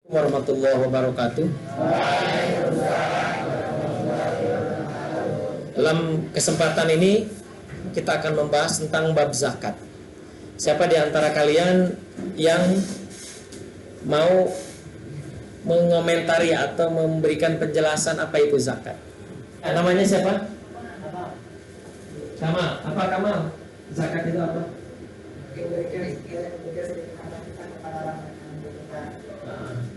Warahmatullahi wabarakatuh. Dalam kesempatan ini kita akan membahas tentang bab zakat. Siapa di antara kalian yang mau mengomentari atau memberikan penjelasan apa itu zakat? Namanya siapa? Kamal. Apa Kamal? Zakat itu apa?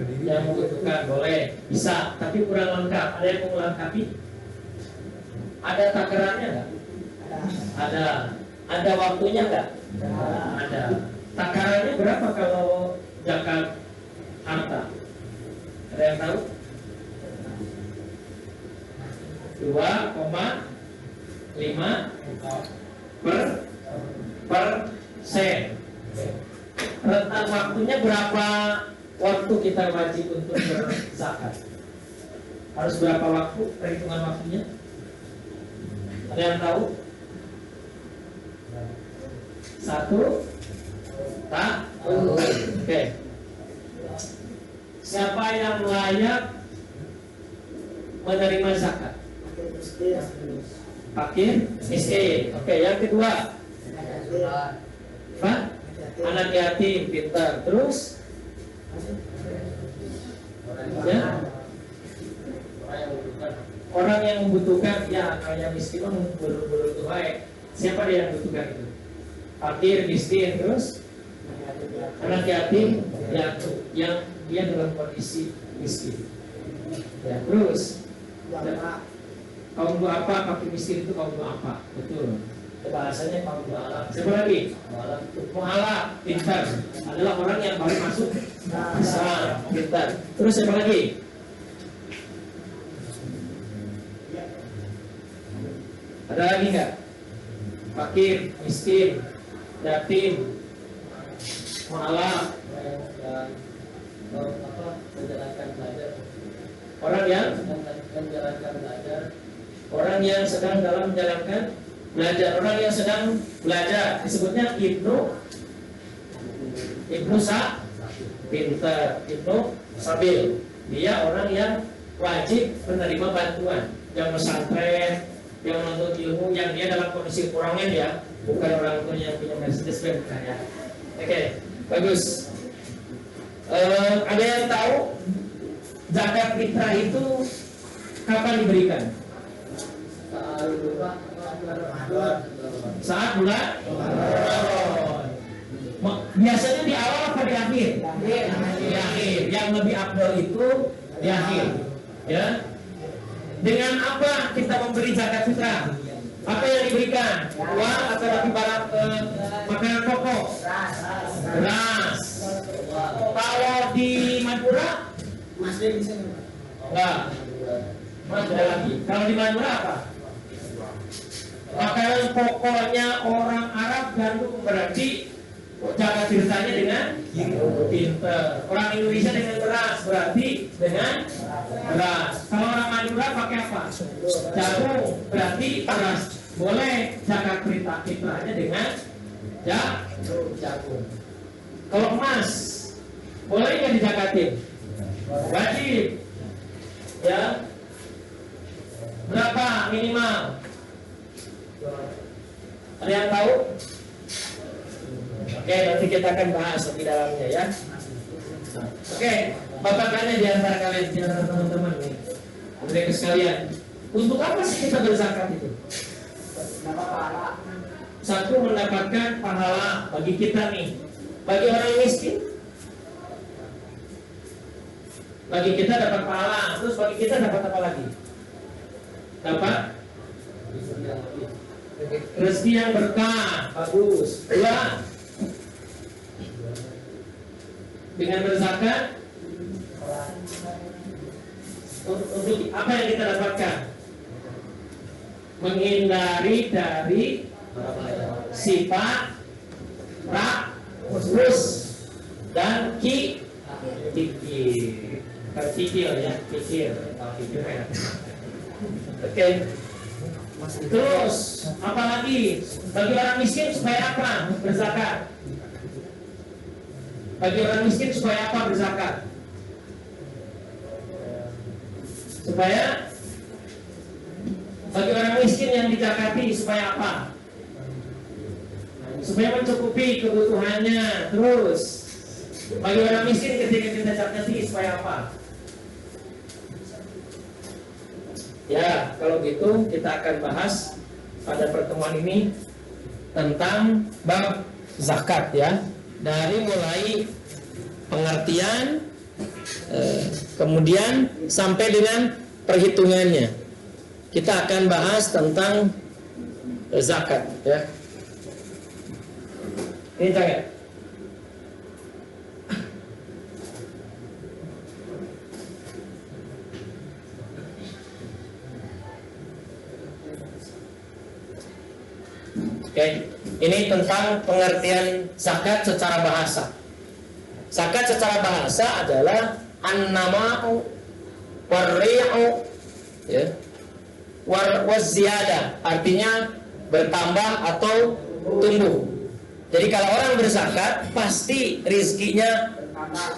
Yang membutuhkan boleh, bisa, tapi kurang lengkap. Ada yang mau melengkapi? Ada takarannya nggak? Ada waktunya nggak? Ada. Takarannya berapa kalau zakat harta? Ada yang tahu? 2,5% Rentang waktunya berapa waktu kita wajib untuk berzakat? Harus berapa waktu? Perhitungan waktunya? Ada yang tahu? 1 tahun. Oke. Siapa yang layak menerima zakat? Fakir, miskin. Oke, yang kedua. Pak? Anak yatim, pintar. Terus? Ya? Orang yang membutuhkan, ya kayak miskin belum baik. Siapa dia yang membutuhkan itu? Fakir, miskin, terus anak yatim, yang dia dalam kondisi miskin. Ya, terus kaum duafa, fakir miskin itu kaum duafa, betul. Bahasanya kaum duafa. Siapa lagi? Mu'alaf, pintar, adalah orang yang baru masuk Islam, pintar. Terus siapa lagi? Ada lagi nggak? Fakir, miskin, yatim, mu'alaf, menjalankan belajar. Orang yang menjalankan belajar. Orang yang sedang dalam menjalankan belajar. Orang yang sedang belajar disebutnya Ibnu pintar, Ibnu Sabil. Dia orang yang wajib menerima bantuan. Yang pesantren, yang menuntut ilmu, yang dia dalam kondisi kurangnya ya, bukan orang tua yang punya Mercedes Benz ya. Oke, bagus. Ada yang tahu zakat fitrah itu kapan diberikan? Saat bulan Ramadan. Biasanya di awal apa di akhir? Di akhir. Yang lebih afdal itu di akhir. Ya. Dengan apa kita memberi zakat fitrah? Apa yang diberikan? Uang atau lebih barang makanan pokok? Beras. Kalau di Madura? Enggak. Mas ada lagi. Kalau di Madura apa? Makanan pokoknya orang Arab gandum, berarti zakat fitrahnya dengan pinter. Orang Indonesia dengan beras, berarti dengan beras. Kalau orang Madura pakai apa? Jagung, berarti beras. Boleh zakat fitrahnya dengan jagung. Kalau emas, boleh nggak dizakatin? Wajib. Ya. Berapa minimal? Ada yang tahu? Oke, nanti kita akan bahas lebih dalamnya ya. Oke, Bapak tanya di antara kalian, di antara teman-teman nih, mereka sekalian, untuk apa sih kita berzakat itu? Satu, mendapatkan pahala bagi kita nih, bagi orang miskin, bagi kita dapat pahala. Terus bagi kita dapat apa lagi? Dapat rezeki yang berkah, bagus. Dua, dengan berzakat untuk apa yang kita dapatkan? Menghindari dari sifat rakus dan kikir. Terpikir ya, pikir. Oke. Terus apa lagi? Bagi orang miskin supaya apa berzakat? Bagi orang miskin supaya apa berzakat? Supaya bagi orang miskin yang dizakati supaya apa? Supaya mencukupi kebutuhannya. Terus bagi orang miskin ketika kita zakati supaya apa? Ya, kalau gitu kita akan bahas pada pertemuan ini tentang bab zakat ya. Dari mulai pengertian kemudian sampai dengan perhitungannya. Kita akan bahas tentang zakat ya. Ini jangan. Oke, ini tentang pengertian zakat secara bahasa. Zakat secara bahasa adalah an-nama'u war-ri'u ya. Waz-ziyadah, artinya bertambah atau tumbuh. Jadi kalau orang berzakat pasti rizkinya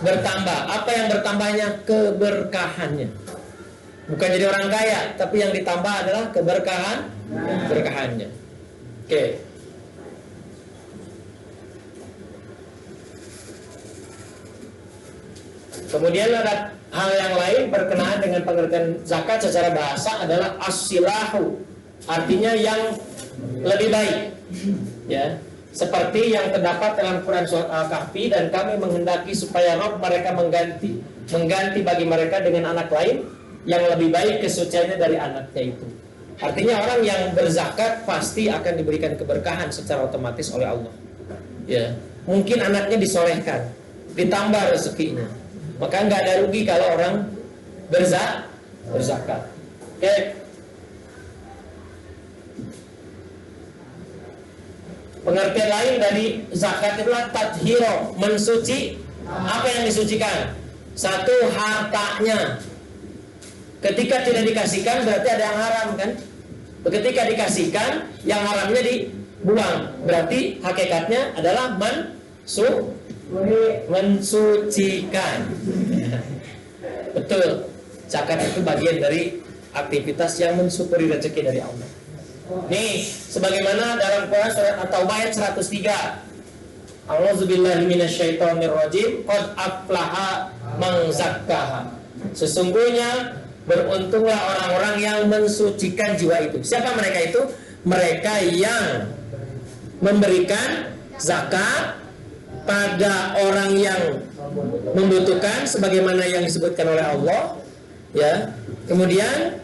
bertambah. Apa yang bertambahnya? Keberkahannya. Bukan jadi orang kaya, tapi yang ditambah adalah keberkahannya. Oke. Kemudian ada hal yang lain berkenaan dengan pengertian zakat secara bahasa adalah as-silahu, artinya yang lebih baik. Ya, seperti yang terdapat dalam Quran surat Al-Kahfi, dan kami menghendaki supaya Rabb mereka mengganti bagi mereka dengan anak lain yang lebih baik kesuciannya dari anaknya itu. Artinya orang yang berzakat pasti akan diberikan keberkahan secara otomatis oleh Allah. Ya, mungkin anaknya disolehkan, ditambah rezekinya. Maka nggak ada rugi kalau orang berzakat. Oke. Pengertian lain dari zakat itulah tathiro, mensuci. Apa yang disucikan? Satu, hartanya. Ketika tidak dikasihkan berarti ada yang haram kan? Ketika dikasihkan, yang haramnya dibuang. Berarti hakikatnya adalah mensucikan. Betul. Zakat itu bagian dari aktivitas yang mensyukuri rezeki dari Allah. Nih, sebagaimana dalam Quran surat At-Taubah ayat 103. A'udzubillahi minasyaitonirrajim. Qad aflaha man zakkaha. Sesungguhnya beruntunglah orang-orang yang mensucikan jiwa itu. Siapa mereka itu? Mereka yang memberikan zakat pada orang yang membutuhkan sebagaimana yang disebutkan oleh Allah ya. Kemudian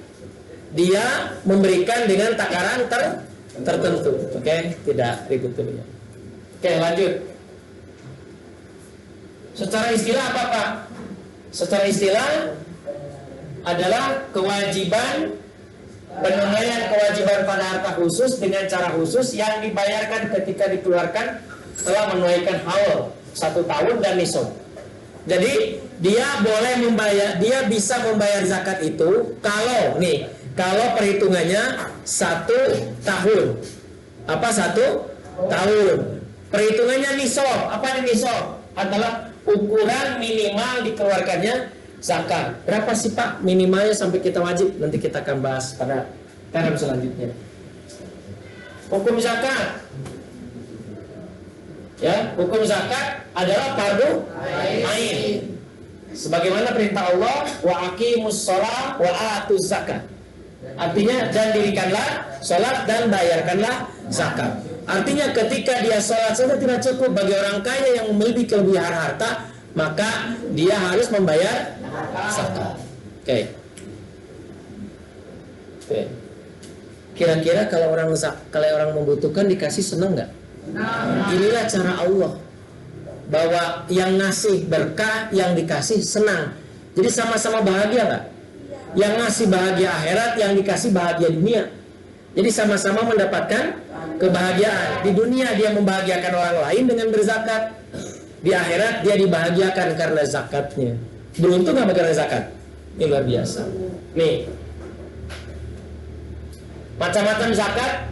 dia memberikan dengan takaran tertentu. Oke, tidak ribut dulu ya. Oke, lanjut. Secara istilah apa Pak? Secara istilah adalah kewajiban penunaian kewajiban pada harta khusus dengan cara khusus yang dibayarkan ketika dikeluarkan setelah menunaikan haul 1 tahun dan nisab. Jadi dia boleh membayar, dia bisa membayar zakat itu kalau perhitungannya 1 tahun. Apa 1 tahun? Perhitungannya nisab. Apa nisab? Adalah ukuran minimal dikeluarkannya zakat. Berapa sih Pak minimalnya sampai kita wajib? Nanti kita akan bahas pada term selanjutnya. Hukum zakat. Ya, hukum zakat adalah fardu ain. Sebagaimana perintah Allah, wa aqimus shalah wa atuz zakat. Artinya, dan dirikanlah salat dan bayarkanlah zakat. Artinya ketika dia salat saja tidak cukup bagi orang kaya yang memiliki kelebihan harta, maka dia harus membayar zakat. Oke. Kira-kira kalau orang membutuhkan dikasih senang nggak? Inilah cara Allah, bahwa yang ngasih berkah, yang dikasih senang. Jadi sama-sama bahagia nggak? Yang ngasih bahagia akhirat, yang dikasih bahagia dunia. Jadi sama-sama mendapatkan kebahagiaan. Di dunia dia membahagiakan orang lain dengan berzakat. Di akhirat dia dibahagiakan karena zakatnya. Beruntung nggak karena zakat? Ini luar biasa. Nih, macam-macam zakat.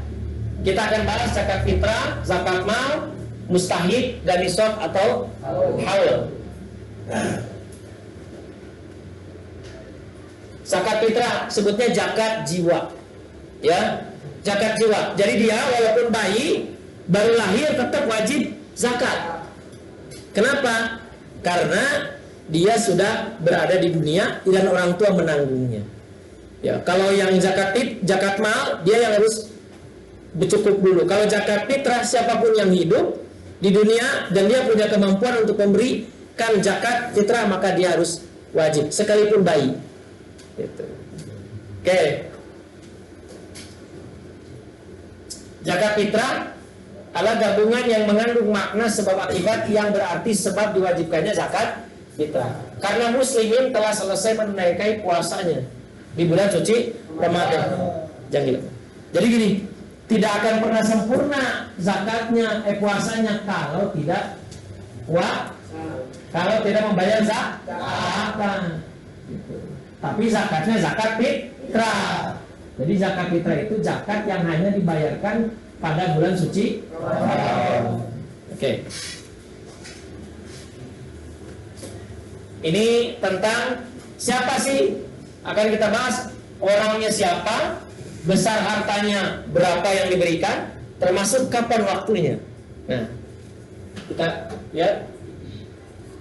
Kita akan bahas zakat fitrah, zakat mal, mustahid, dan nisab atau haul. Zakat fitrah sebutnya zakat jiwa. Ya, zakat jiwa. Jadi dia walaupun bayi baru lahir tetap wajib zakat. Kenapa? Karena dia sudah berada di dunia dan orang tua menanggungnya. Ya, kalau yang zakat mal dia yang harus bercukup dulu. Kalau zakat fitrah siapapun yang hidup di dunia dan dia punya kemampuan untuk memberikan zakat fitrah maka dia harus wajib sekalipun bayi. Gitu. Oke. Zakat fitrah adalah gabungan yang mengandung makna sebab akibat yang berarti sebab diwajibkannya zakat fitrah. Karena muslimin telah selesai menunaikan puasanya di bulan suci Ramadan. Jangan. Jadi gini, tidak akan pernah sempurna zakatnya, puasanya kalau tidak membayar zakat. Gitu. Tapi zakatnya zakat fitrah. Jadi zakat fitrah itu zakat yang hanya dibayarkan pada bulan suci Ramadan. Oke. Ini tentang siapa sih? Akan kita bahas orangnya siapa, besar hartanya berapa yang diberikan, termasuk kapan waktunya. Nah, kita ya.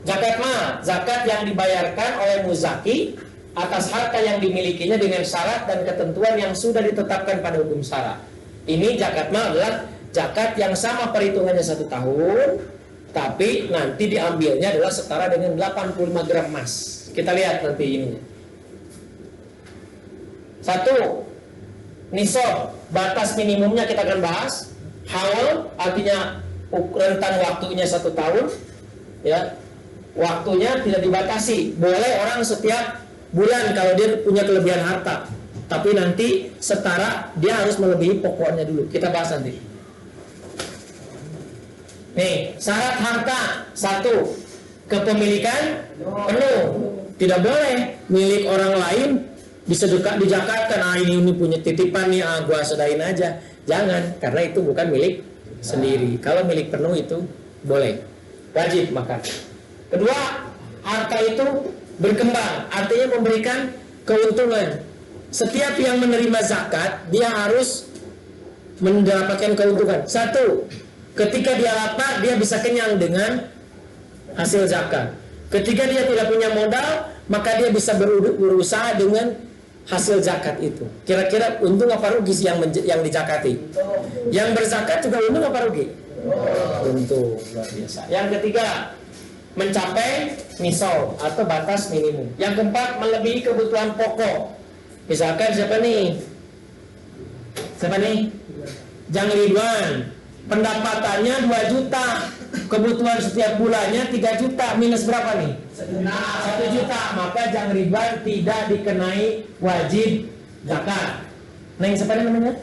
Zakat mal, zakat yang dibayarkan oleh muzaki atas harta yang dimilikinya dengan syarat dan ketentuan yang sudah ditetapkan pada hukum syara. Ini zakat mal adalah zakat yang sama perhitungannya 1 tahun, tapi nanti diambilnya adalah setara dengan 85 gram emas. Kita lihat nanti ininya. 1. Nisab, batas minimumnya kita akan bahas. Haul artinya rentan waktunya 1 tahun, ya. Waktunya tidak dibatasi, boleh orang setiap bulan kalau dia punya kelebihan harta, tapi nanti setara dia harus melebihi pokoknya dulu. Kita bahas nanti. Nih, syarat harta 1, kepemilikan penuh. Tidak boleh milik orang lain dijakatkan. Ini punya titipan nih, gua sedain aja. Jangan, karena itu bukan milik sendiri. Kalau milik penuh itu boleh, wajib makan. Kedua, harta itu berkembang, artinya memberikan keuntungan. Setiap yang menerima zakat, dia harus mendapatkan keuntungan. 1, ketika dia lapar, dia bisa kenyang dengan hasil zakat. Ketika dia tidak punya modal, maka dia bisa berusaha dengan hasil zakat itu. Kira-kira untung apa rugi yang dizakati? Yang berzakat juga untung apa rugi? Untung, luar biasa. Yang ketiga, mencapai nisab atau batas minimum. Yang keempat, melebihi kebutuhan pokok. Misalkan siapa nih? Jang Ridwan, pendapatannya 2 juta, kebutuhan setiap bulannya 3 juta, minus berapa nih? 1 juta. Maka Jang Ridwan tidak dikenai wajib zakat. Neng siapa namanya?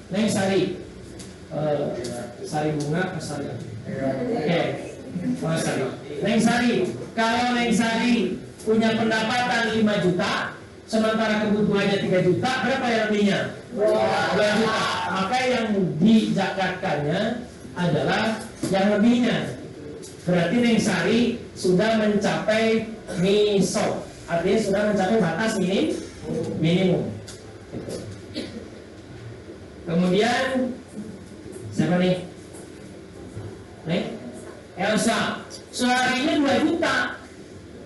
Neng Sari. Sari bunga, Sari. Oke. Neng Sari, kalau Neng Sari punya pendapatan 5 juta, sementara kebutuhannya 3 juta, berapa yang lebihnya? 2 juta. Maka yang dizakatkannya adalah yang lebihnya. Berarti Neng Sari sudah mencapai nisab, artinya sudah mencapai batas minimum. Kemudian siapa nih? Elsa, seharinya 2 juta.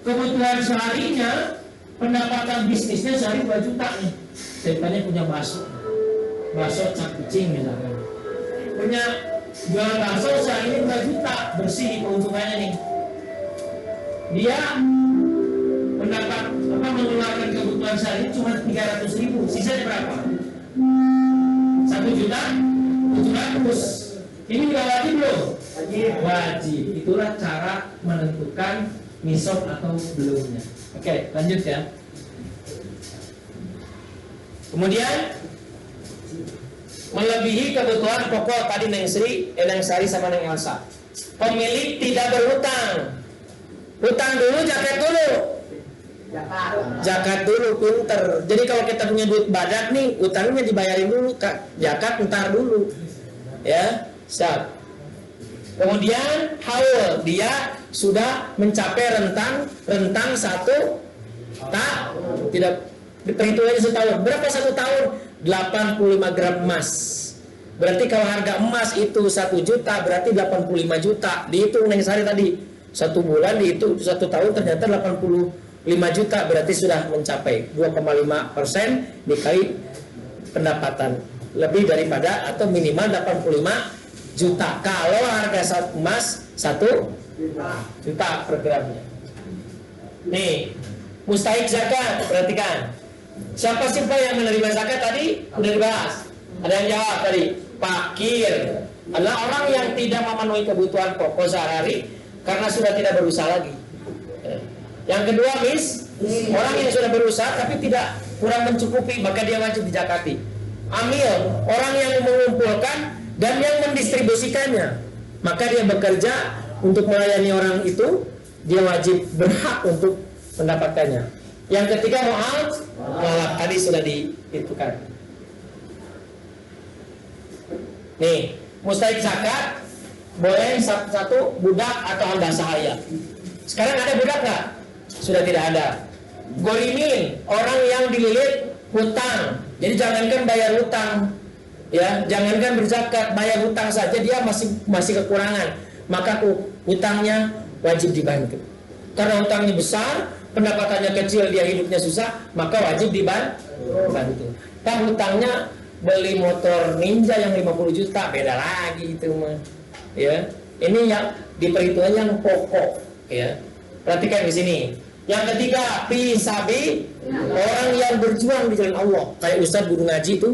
Kebutuhan seharinya, pendapatan bisnisnya sehari 2 juta nih. Daripada punya bakso cap kucing misalkan. Punya jual bakso sehari 2 juta, bersih keuntungannya nih. Dia mengeluarkan kebutuhan sehari cuma 300.000. Sisanya berapa? 1.700.000. Ini udah wajib belum? Wajib. Itulah cara menentukan nisab atau belumnya. Oke, lanjut ya. Kemudian melebihi kebutuhan pokok tadi Neng Sari sama Neng Elsa. Pemilik tidak berhutang. Hutang dulu, zakat dulu. Zakat dulu, pinter. Jadi kalau kita punya duit badak nih, hutangnya dibayarin dulu, zakat ntar dulu. Ya, siap. Kemudian haul, dia sudah mencapai rentang 1 Tidak. Perhitungannya setahun. Berapa satu tahun? 85 gram emas. Berarti kalau harga emas itu 1 juta, berarti 85 juta. Dihitung Neng Sari tadi. 1 bulan dihitung 1 tahun ternyata 85 juta. Berarti sudah mencapai 2,5% dikali pendapatan. Lebih daripada atau minimal 85 juta. Kalau harga emas 1 juta per gramnya. Nih, mustahik zakat, perhatikan. Siapa yang menerima zakat tadi? Udah dibahas. Ada yang jawab tadi. Fakir adalah orang yang tidak memenuhi kebutuhan pokok sehari-hari karena sudah tidak berusaha lagi. Yang kedua, orang yang sudah berusaha tapi tidak kurang mencukupi, maka dia wajib dizakati. Amil, orang yang mengumpulkan dan yang mendistribusikannya, maka dia bekerja untuk melayani orang itu, dia wajib berhak untuk mendapatkannya. Yang ketiga, mu'alaf, tadi sudah dihitungkan. Nih, mustahik zakat boleh satu budak atau hamba sahaya. Sekarang ada budak nggak? Sudah tidak ada. Gorimin, orang yang dililit hutang. Jadi jangankan bayar hutang, ya, jangankan berzakat, bayar hutang saja dia masih kekurangan. Maka hutangnya wajib dibantu. Karena hutangnya besar, pendapatannya kecil, dia hidupnya susah, maka wajib dibantu. Kan hutangnya beli motor Ninja yang 50 juta, beda lagi itu mah. Ya. Ini yang diperhitungkan yang pokok, ya. Perhatikan di sini. Yang ketiga, fisabi, orang yang berjuang di jalan Allah. Kayak Ustadz guru ngaji itu,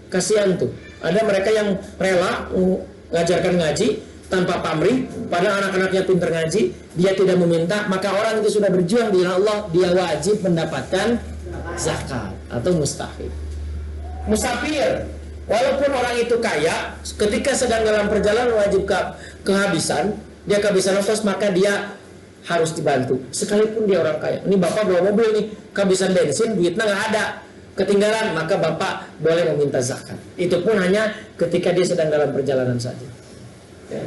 kasihan tuh. Ada mereka yang rela mengajarkan ngaji tanpa pamrih, padahal anak-anaknya pintar ngaji, dia tidak meminta, maka orang itu sudah berjuang di jalan Allah, dia wajib mendapatkan zakat atau mustahik. Musafir, walaupun orang itu kaya, ketika sedang dalam perjalanan wajib kehabisan, dia kehabisan ongkos, maka dia harus dibantu. Sekalipun dia orang kaya. Ini bapak bawa mobil nih, kehabisan bensin, duitnya nggak ada, ketinggalan, maka bapak boleh meminta zakat. Itu pun hanya ketika dia sedang dalam perjalanan saja. Ya.